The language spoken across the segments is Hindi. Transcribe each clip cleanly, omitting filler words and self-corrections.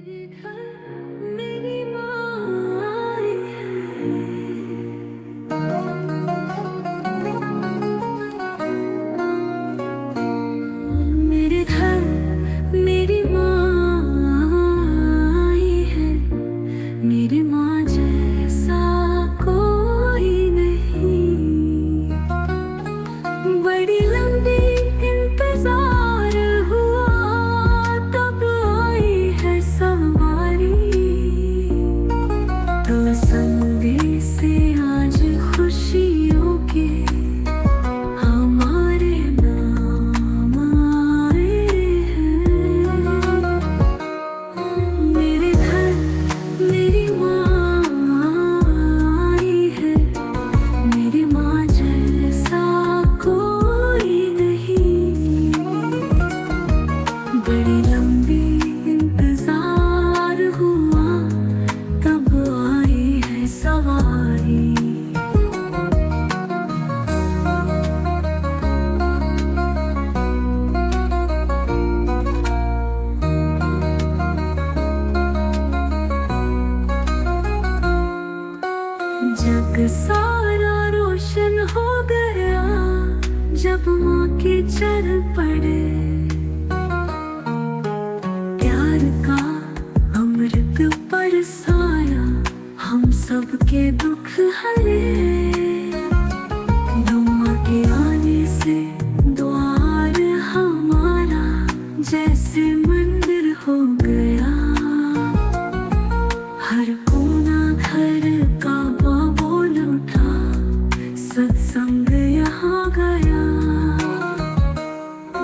मेरे घर मेरी माँ आई है। मेरे घर मेरी माँ आई है। मेरी माँ जैसा कोई नहीं। बड़ी लंबी इंतजार हुआ, तब आई है सवारी। तो संदेश से आज खुशियों के हमारे नाम आए हैं। मेरे घर मेरी माँ आई है। मेरी माँ जैसा कोई नहीं। बड़ी लंबी इंतजार हुआ, तब आई है सवारी। जग सारा रोशन हो गया, जब माँ के चरण पड़े। प्यार का अमृत बरसाया, हम सबके दुख हरे। माँ के आने से द्वार हमारा जैसे मंदिर हो गया। हर कोना घर का बोल उठा, सत्संग यहाँ गया।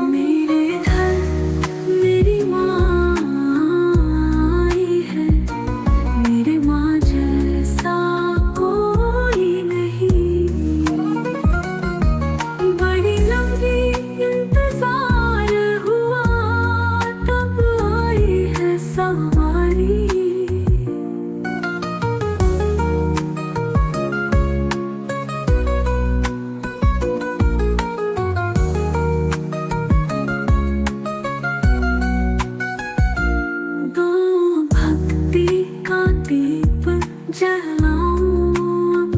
मेरे घर मेरी माँ आई है। मेरी माँ जैसा कोई नहीं। बड़ी लंबी इंतजार हुआ, तब आई है सवारी। दो भक्ति का दीप जलाऊं अब,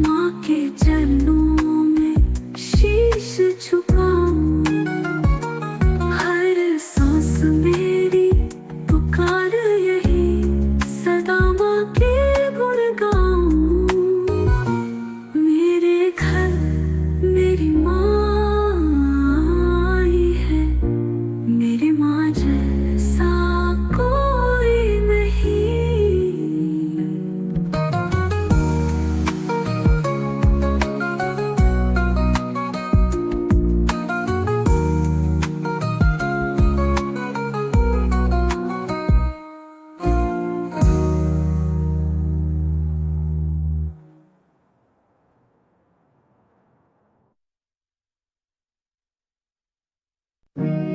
माँ के चरणों में शीश झुकाऊं। हर सांस मेरी पुकार यही, सदा माँ के गुण गाऊं। मेरे घर मेरी माँ आई है। मेरी माँ जैसा कोई नहीं।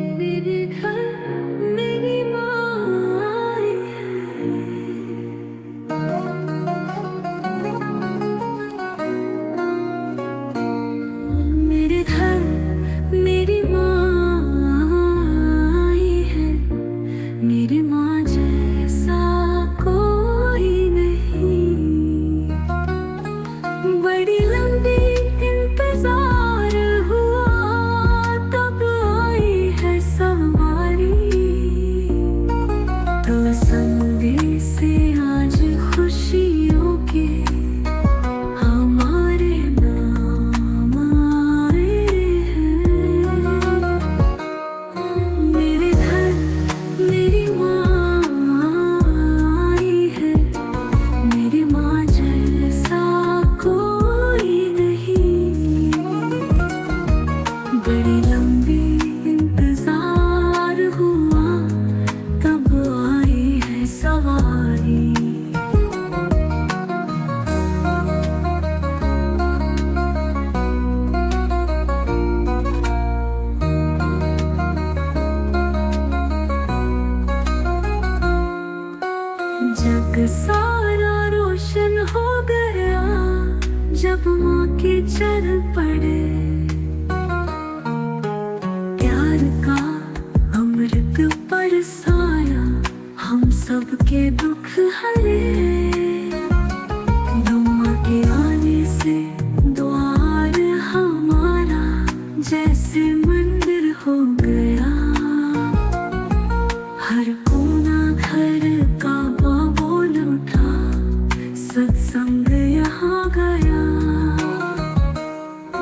मेरे घर मेरी माँ आई है। मेरे घर मेरी माँ आई है। मेरी माँ जैसा कोई नहीं। बड़ी लंबी इंतजार हुआ, तब आई है सवारी। तो संदेश से आज खुशियों के हमारे नाम आए हैं। मेरे घर मेरी माँ आई है। मेरी माँ जैसा कोई नहीं। बड़ी लंबी इंतजार हुआ, तब आई है सवारी। जग सारा रोशन हो गया, जब माँ के चरण पड़े। प्यार का अमृत बरसाया, हम सबके दुख हरे। दुआ के आने से द्वार हमारा जैसे मंदिर हो गया। हर कोना घर का बोल उठा, सत्संग यहाँ गया।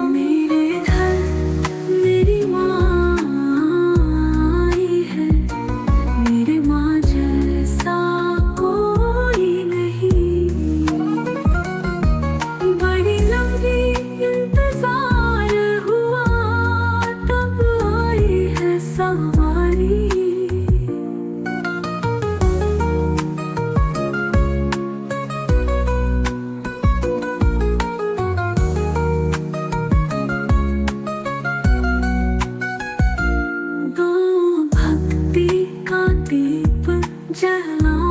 मेरे घर मेरी माँ आई है, मेरे माँ जैसा कोई नहीं। बड़ी लंबी इंतजार हुआ, तब आई है सवारी। दो भक्ति का दीप जला